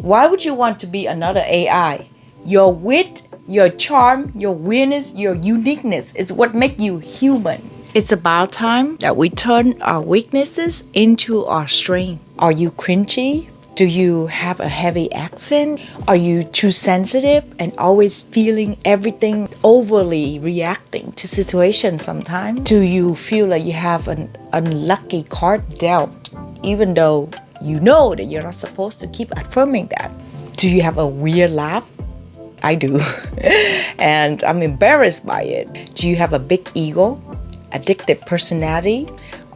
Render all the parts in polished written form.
Why would you want to be another AI? Your wit, your charm, your weirdness, your uniqueness is what makes you human. It's about time that we turn our weaknesses into our strength. Are you cringy? Do you have a heavy accent? Are you too sensitive and always feeling everything, overly reacting to situations sometimes? Do you feel like you have an unlucky card dealt, even though you know that you're not supposed to keep affirming that? Do you have a weird laugh? I do. And I'm embarrassed by it. Do you have a big ego? Addictive personality?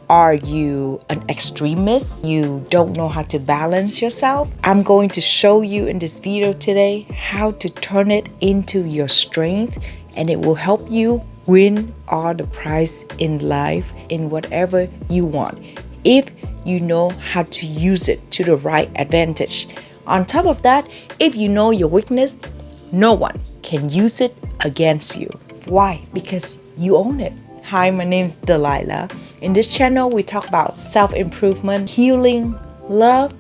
Are you an extremist? You don't know how to balance yourself? I'm going to show you in this video today how to turn it into your strength, and it will help you win all the prize in life in whatever you want if you know how to use it to the right advantage. On top of that, if you know your weakness, no one can use it against you. Why? Because you own it. Hi, my name is Delilah. In this channel, we talk about self-improvement, healing, love,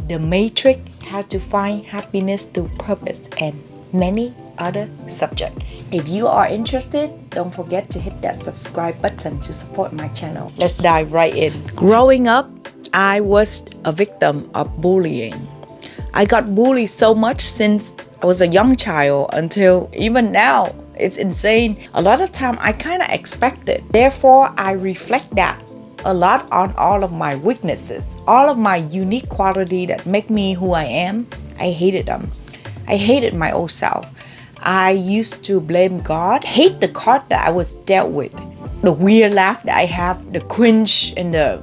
the matrix, how to find happiness through purpose, and many other subjects. If you are interested, don't forget to hit that subscribe button to support my channel. Let's dive right in. Growing up, I was a victim of bullying. I got bullied so much since I was a young child until even now. It's insane. A lot of time I kind of expect it. Therefore, I reflect that a lot on all of my weaknesses, all of my unique quality that make me who I am. I hated them. I hated my old self. I used to blame God, hate the card that I was dealt with, the weird laugh that I have, the cringe and the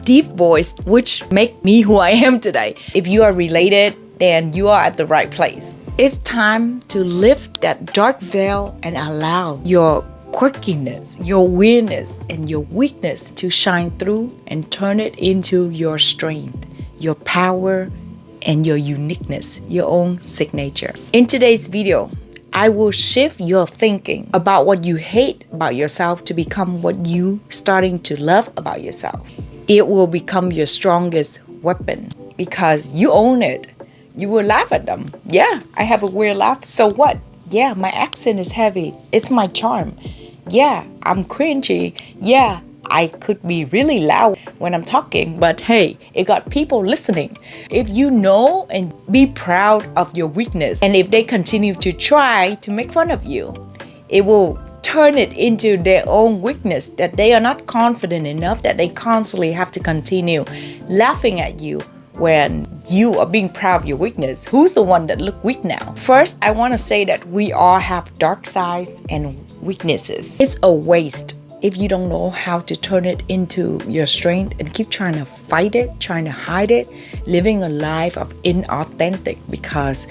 deep voice, which make me who I am today. If you are related, then you are at the right place. It's time to lift that dark veil and allow your quirkiness, your weirdness, and your weakness to shine through and turn it into your strength, your power, and your uniqueness, your own signature. In today's video, I will shift your thinking about what you hate about yourself to become what you starting to love about yourself. It will become your strongest weapon because you own it. You will laugh at them. Yeah, I have a weird laugh. So what? Yeah, my accent is heavy. It's my charm. Yeah, I'm cringy. Yeah, I could be really loud when I'm talking, but hey, it got people listening. If you know and be proud of your weakness, and if they continue to try to make fun of you, it will turn it into their own weakness, that they are not confident enough, that they constantly have to continue laughing at you when you are being proud of your weakness. Who's the one that look weak now? First, I want to say that we all have dark sides and weaknesses. It's a waste if you don't know how to turn it into your strength and keep trying to fight it, trying to hide it, living a life of inauthentic because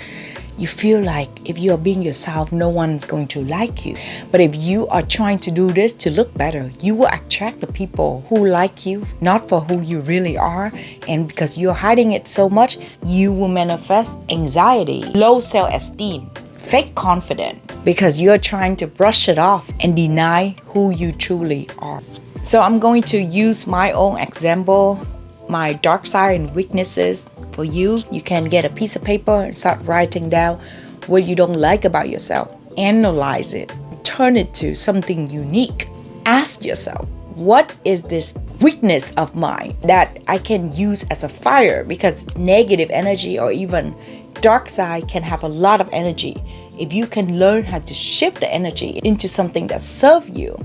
you feel like if you are being yourself, no one's going to like you. But if you are trying to do this to look better, you will attract the people who like you, not for who you really are. And because you're hiding it so much, you will manifest anxiety, low self-esteem, fake confidence, because you're trying to brush it off and deny who you truly are. So I'm going to use my own example, my dark side and weaknesses. For you, you can get a piece of paper and start writing down what you don't like about yourself. Analyze it. Turn it to something unique. Ask yourself, what is this weakness of mine that I can use as a fire? Because negative energy or even dark side can have a lot of energy. If you can learn how to shift the energy into something that serves you,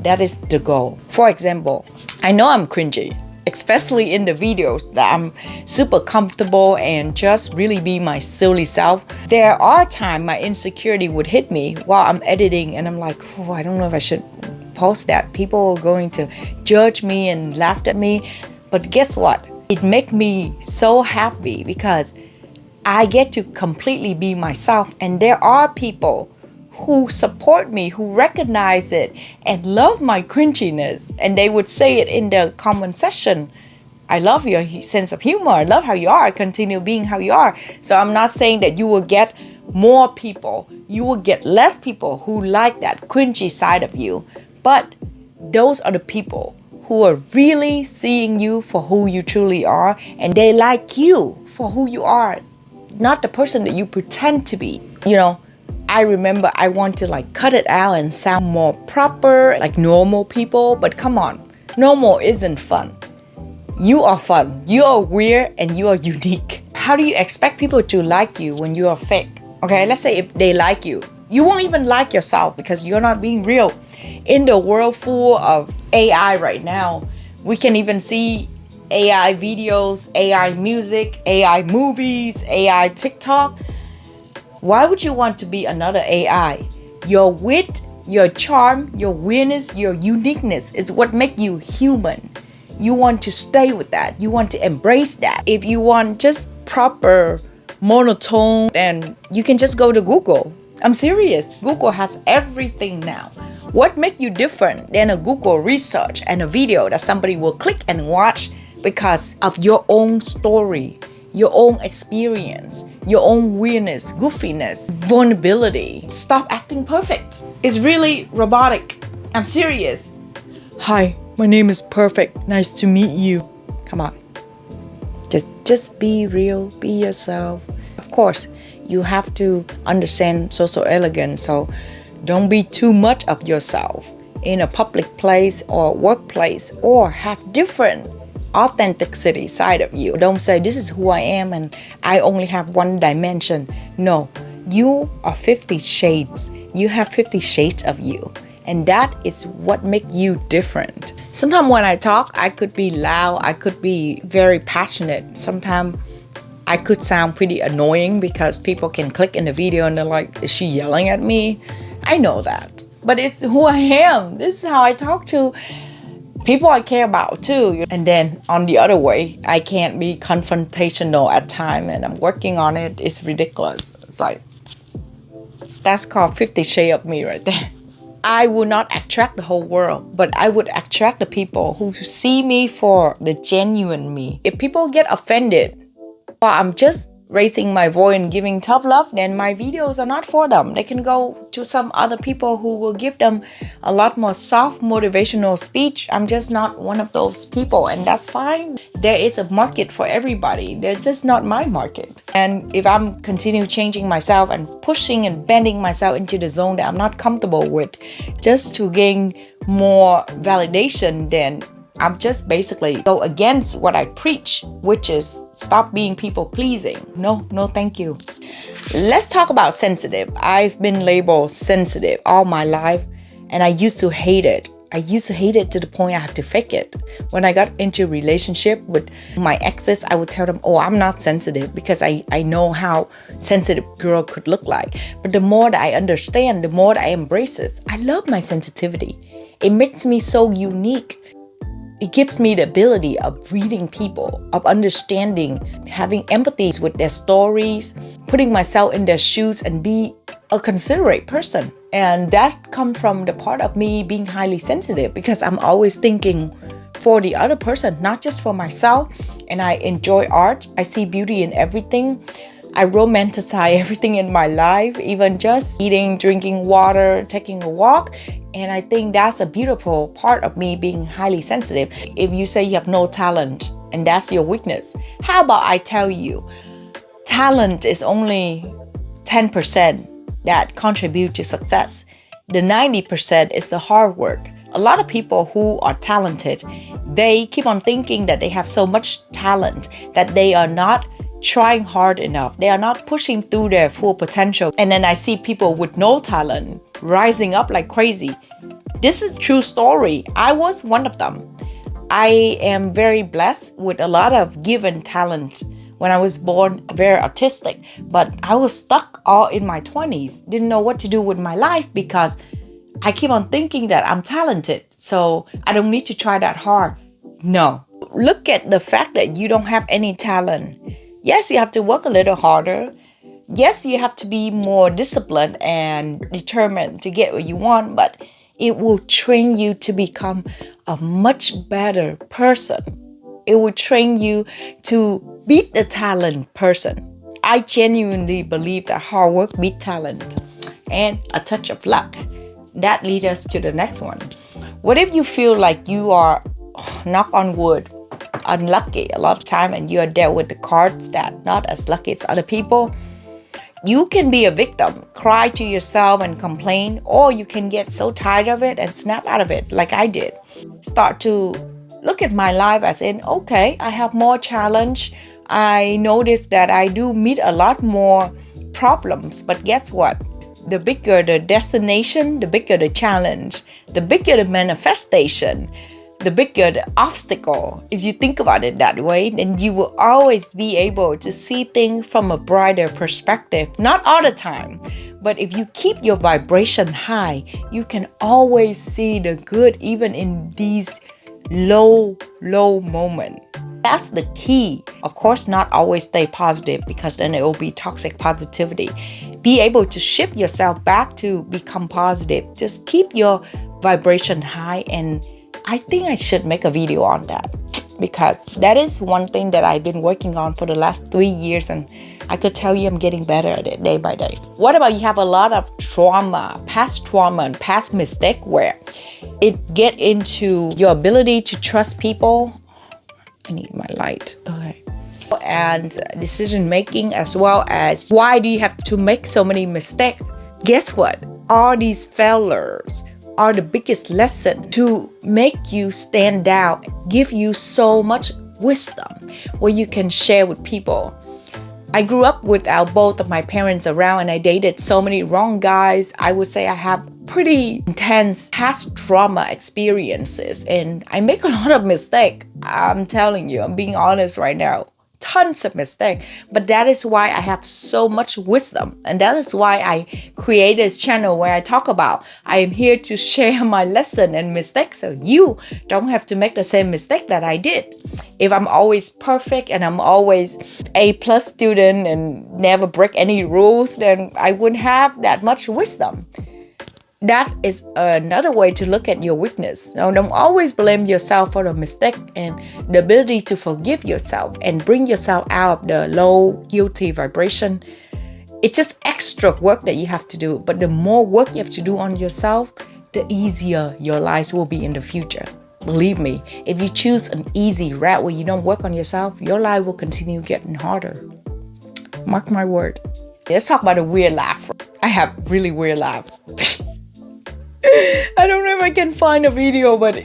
that is the goal. For example, I know I'm cringy, especially in the videos that I'm super comfortable and just really be my silly self. There are times my insecurity would hit me while I'm editing and I'm like, oh, I don't know if I should post that. People are going to judge me and laugh at me. But guess what? It makes me so happy because I get to completely be myself, and there are people who support me, who recognize it and love my cringiness. And they would say it in the comment section. I love your sense of humor. I love how you are. Continue being how you are. So I'm not saying that you will get more people. You will get less people who like that cringy side of you. But those are the people who are really seeing you for who you truly are. And they like you for who you are. not the person that you pretend to be. You know, I remember I want to like cut it out and sound more proper, like normal people. But come on, normal isn't fun. You are fun, you are weird, and you are unique. How do you expect people to like you when you are fake? Okay, let's say if they like you, you won't even like yourself because you're not being real. In the world full of AI right now, we can even see AI videos, AI music, AI movies, AI TikTok. Why would you want to be another AI? Your wit, your charm, your weirdness, your uniqueness is what makes you human. You want to stay with that. You want to embrace that. If you want just proper monotone, then you can just go to Google. I'm serious. Google has everything now. What makes you different than a Google research and a video that somebody will click and watch because of your own story, your own experience, your own weirdness, goofiness, vulnerability? Stop acting perfect. It's really robotic. I'm serious. Hi, my name is Perfect. Nice to meet you. Come on. Just be real, be yourself. Of course, you have to understand social elegance, so don't be too much of yourself in a public place or workplace, or have different authenticity side of you. Don't say this is who I am and I only have one dimension. No, you are 50 shades. You have 50 shades of you. And that is what makes you different. Sometimes when I talk, I could be loud. I could be very passionate. Sometimes I could sound pretty annoying because people can click in the video and they're like, is she yelling at me? I know that. But it's who I am. This is how I talk to people I care about too. And then on the other way, I can't be confrontational at times, and I'm working on it. It's ridiculous. It's like, that's called 50 Shades of Me right there. I will not attract the whole world, but I would attract the people who see me for the genuine me. If people get offended, or I'm just raising my voice and giving tough love, then my videos are not for them. They can go to some other people who will give them a lot more soft motivational speech. I'm just not one of those people, and that's fine. There is a market for everybody. They're just not my market. And if I'm continue changing myself and pushing and bending myself into the zone that I'm not comfortable with just to gain more validation, then I'm just basically go against what I preach, which is stop being people pleasing. No, thank you. Let's talk about sensitive. I've been labeled sensitive all my life, and I used to hate it. I used to hate it to the point I have to fake it. When I got into a relationship with my exes, I would tell them, oh, I'm not sensitive, because I know how sensitive girl could look like. But the more that I understand, the more that I embrace it. I love my sensitivity. It makes me so unique. It gives me the ability of reading people, of understanding, having empathy with their stories, putting myself in their shoes and be a considerate person. And that comes from the part of me being highly sensitive, because I'm always thinking for the other person, not just for myself. And I enjoy art. I see beauty in everything. I romanticize everything in my life, even just eating, drinking water, taking a walk. And I think that's a beautiful part of me being highly sensitive. If you say you have no talent and that's your weakness, how about I tell you, talent is only 10% that contribute to success. The 90% is the hard work. A lot of people who are talented, they keep on thinking that they have so much talent that they are not trying hard enough. They are not pushing through their full potential. And then I see people with no talent rising up like crazy. This is a true story. I was one of them. I am very blessed with a lot of given talent. When I was born, very artistic, but I was stuck all in my 20s. Didn't know what to do with my life because I keep on thinking that I'm talented, so I don't need to try that hard. No. Look at the fact that you don't have any talent. Yes, you have to work a little harder. Yes, you have to be more disciplined and determined to get what you want, but it will train you to become a much better person. It will train you to beat the talent person. I genuinely believe that hard work beats talent and a touch of luck. That leads us to the next one. What if you feel like you are, knock on wood, unlucky a lot of time and you are dealt with the cards that not as lucky as other people, you can be a victim, cry to yourself and complain, or you can get so tired of it and snap out of it like I did. Start to look at my life as in, okay, I have more challenge. I notice that I do meet a lot more problems, but guess what? The bigger the destination, the bigger the challenge, the bigger the manifestation, the bigger the obstacle. If you think about it that way, then you will always be able to see things from a brighter perspective. Not all the time, but if you keep your vibration high, you can always see the good even in these low moment. That's the key. Of course, not always stay positive because then it will be toxic positivity. Be able to shift yourself back to become positive. Just keep your vibration high, and I think I should make a video on that because that is one thing that I've been working on for the last 3 years, and I could tell you I'm getting better at it day by day. What about you have a lot of trauma and past mistake where it get into your ability to trust people? I need my light. Okay. And decision making, as well as why do you have to make so many mistakes? Guess what? All these failures are the biggest lesson to make you stand out, give you so much wisdom where you can share with people. I grew up without both of my parents around, and I dated so many wrong guys. I would say I have pretty intense past trauma experiences, and I make a lot of mistakes. I'm telling you, I'm being honest right now. Tons of mistakes, but that is why I have so much wisdom, and that is why I create this channel where I talk about I am here to share my lesson and mistakes so you don't have to make the same mistake that I did. If I'm always perfect and I'm always A+ student and never break any rules, then I wouldn't have that much wisdom. That is another way to look at your weakness. Now, don't always blame yourself for the mistake, and the ability to forgive yourself and bring yourself out of the low, guilty vibration. It's just extra work that you have to do. But the more work you have to do on yourself, the easier your life will be in the future. Believe me, if you choose an easy route where you don't work on yourself, your life will continue getting harder. Mark my word. Let's talk about a weird laugh. I have really weird laugh. I don't know if I can find a video, but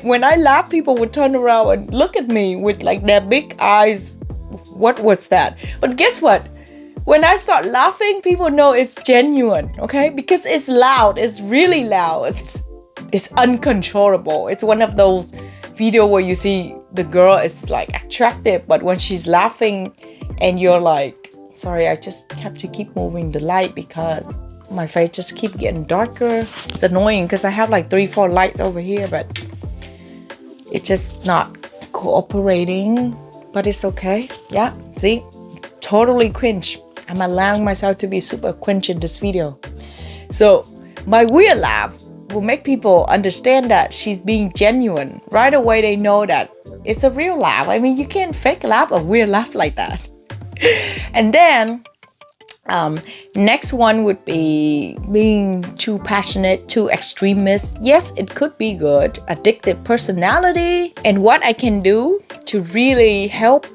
when I laugh, people would turn around and look at me with like their big eyes. What was that? But guess what? When I start laughing, people know it's genuine, okay? Because it's loud. It's really loud. It's uncontrollable. It's one of those videos where you see the girl is like attractive, but when she's laughing and you're like, sorry, I just have to keep moving the light because my face just keep getting darker. It's annoying because I have like 3-4 lights over here, but it's just not cooperating, but it's okay. Yeah, see, totally cringe. I'm allowing myself to be super cringe in this video. So my weird laugh will make people understand that she's being genuine. Right away, they know that it's a real laugh. I mean, you can't fake laugh a weird laugh like that. And then next one would be being too passionate, too extremist. Yes, it could be good. Addictive personality. And what I can do to really help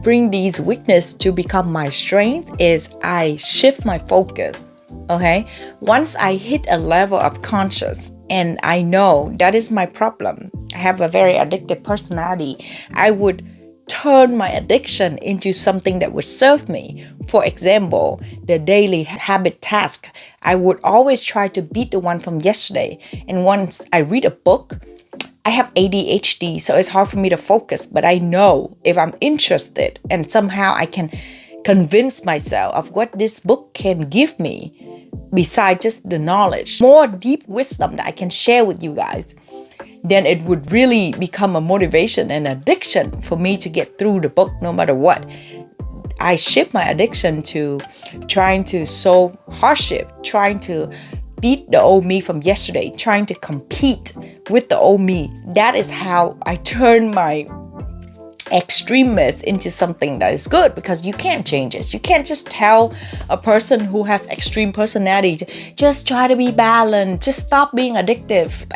bring these weaknesses to become my strength is I shift my focus. Okay? Once I hit a level of conscious and I know that is my problem, I have a very addictive personality, I would turn my addiction into something that would serve me. For example, the daily habit task. I would always try to beat the one from yesterday. And once I read a book, I have ADHD, so it's hard for me to focus. But I know if I'm interested and somehow I can convince myself of what this book can give me, besides just the knowledge, more deep wisdom that I can share with you guys, then it would really become a motivation and addiction for me to get through the book no matter what. I shift my addiction to trying to solve hardship, trying to beat the old me from yesterday, trying to compete with the old me. That is how I turn my extremist into something that is good, because you can't change it. You can't just tell a person who has extreme personality, just try to be balanced, just stop being addictive.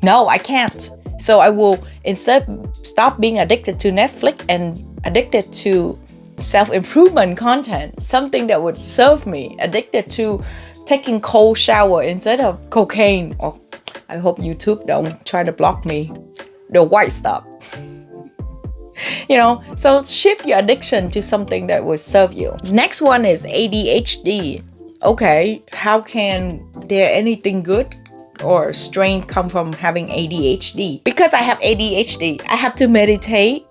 No, I can't. So I will instead stop being addicted to Netflix and addicted to self-improvement content, something that would serve me, addicted to taking cold shower instead of cocaine. Or I hope YouTube don't try to block me, the white stuff. So shift your addiction to something that will serve you. Next one is ADHD. Okay, how can there anything good or strength come from having ADHD? Because I have ADHD, I have to meditate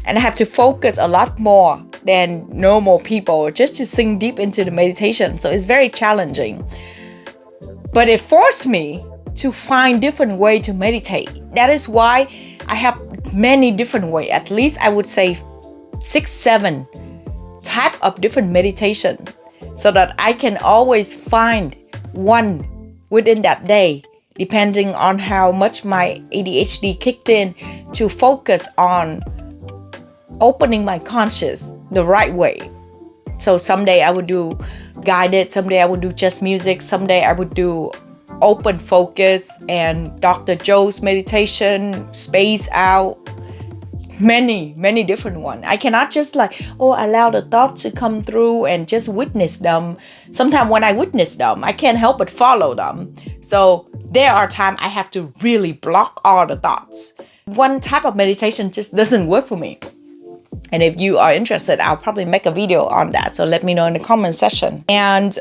and I have to focus a lot more than normal people just to sink deep into the meditation. So it's very challenging. But it forced me to find different way to meditate. That is why I have many different way. At least I would say 6-7 type of different meditation, so that I can always find one within that day, depending on how much my ADHD kicked in, to focus on opening my conscious the right way. So someday I would do guided, someday I would do just music, someday I would do open focus and Dr. Joe's meditation, space out, many different ones. I cannot just allow the thoughts to come through and just witness them. Sometimes when I witness them, I can't help but follow them. So there are times I have to really block all the thoughts. One type of meditation just doesn't work for me. And if you are interested, I'll probably make a video on that. So let me know in the comment section. And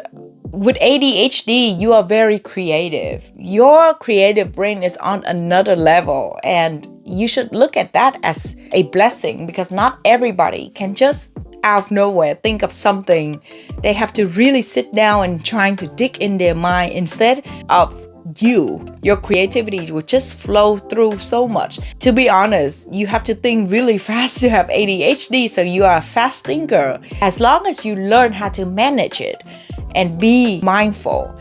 with ADHD, you are very creative. Your creative brain is on another level. And you should look at that as a blessing, because not everybody can just out of nowhere think of something. They have to really sit down and trying to dig in their mind. Instead of your creativity will just flow through so much. To be honest, you have to think really fast to have ADHD, so you are a fast thinker. As long as you learn how to manage it and be mindful,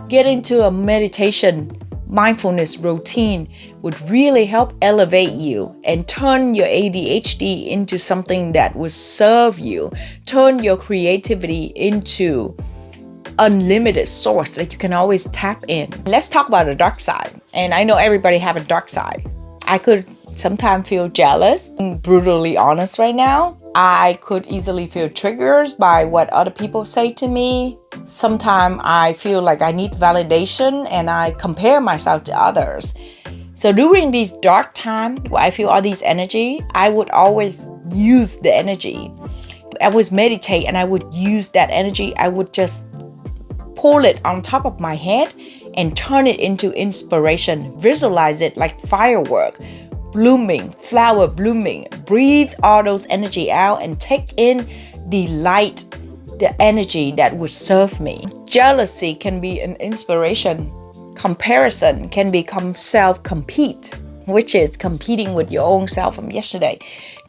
get into a meditation mindfulness routine would really help elevate you and turn your ADHD into something that will serve you. Turn your creativity into unlimited source that you can always tap in. Let's talk about the dark side. And I know everybody have a dark side. I could sometimes feel jealous, and brutally honest right now. I could easily feel triggered by what other people say to me. Sometimes I feel like I need validation and I compare myself to others. So during these dark times where I feel all these energy, I would always use the energy. I would meditate and I would use that energy. I would just pull it on top of my head and turn it into inspiration. Visualize it like firework, blooming, flower blooming. Breathe all those energy out and take in the light, the energy that would serve me. Jealousy can be an inspiration. Comparison can become self-compete, which is competing with your own self from yesterday.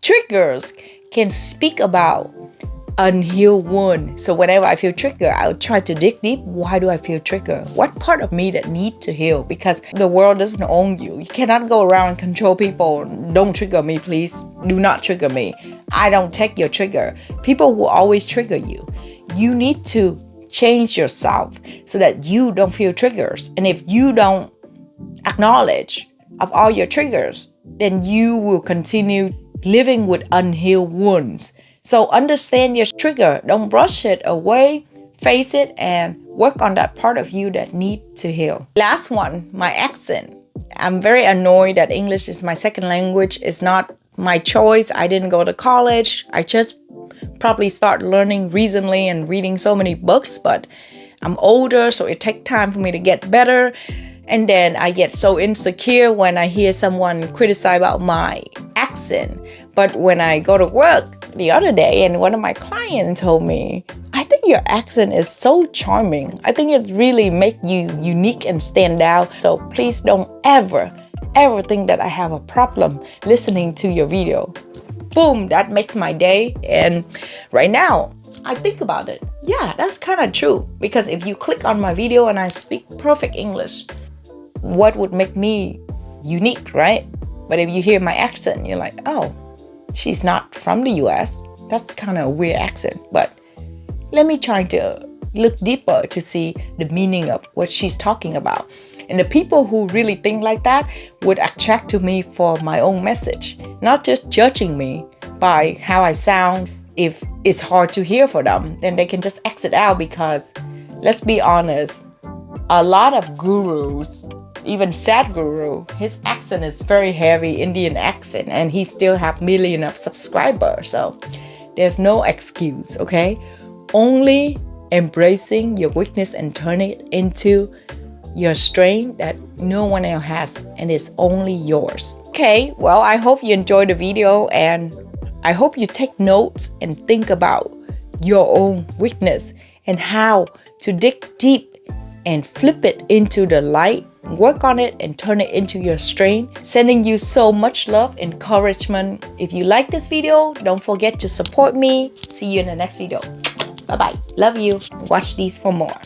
Triggers can speak about unhealed wound. So whenever I feel triggered, I'll try to dig deep. Why do I feel triggered? What part of me that need to heal? Because the world doesn't own you. You cannot go around and control people. Don't trigger me, please. Do not trigger me. I don't take your trigger. People will always trigger you. You need to change yourself so that you don't feel triggers. And if you don't acknowledge of all your triggers, then you will continue living with unhealed wounds. So understand your trigger. Don't brush it away. Face it and work on that part of you that need to heal. Last one, my accent. I'm very annoyed that English is my second language. It's not my choice. I didn't go to college. I just probably start learning recently and reading so many books, but I'm older, so it takes time for me to get better. And then I get so insecure when I hear someone criticize about my accent. But when I go to work the other day and one of my clients told me, I think your accent is so charming. I think it really makes you unique and stand out. So please don't ever think that I have a problem listening to your video. Boom, that makes my day. And right now, I think about it. Yeah, that's kind of true. Because if you click on my video and I speak perfect English, what would make me unique, right? But if you hear my accent, you're like, oh, she's not from the US. That's kind of a weird accent. But let me try to look deeper to see the meaning of what she's talking about. And the people who really think like that would attract to me for my own message, not just judging me by how I sound. If it's hard to hear for them, then they can just exit out, because let's be honest, a lot of gurus, even Sadhguru, his accent is very heavy Indian accent, and he still have millions of subscribers. So there's no excuse, okay? Only embracing your weakness and turn it into your strength that no one else has, and it's only yours. Okay, well, I hope you enjoyed the video, and I hope you take notes and think about your own weakness and how to dig deep and flip it into the light, work on it and turn it into your strength. Sending you so much love, encouragement. If you like this video, don't forget to support me. See you in the next video. Bye-bye. Love you. Watch these for more.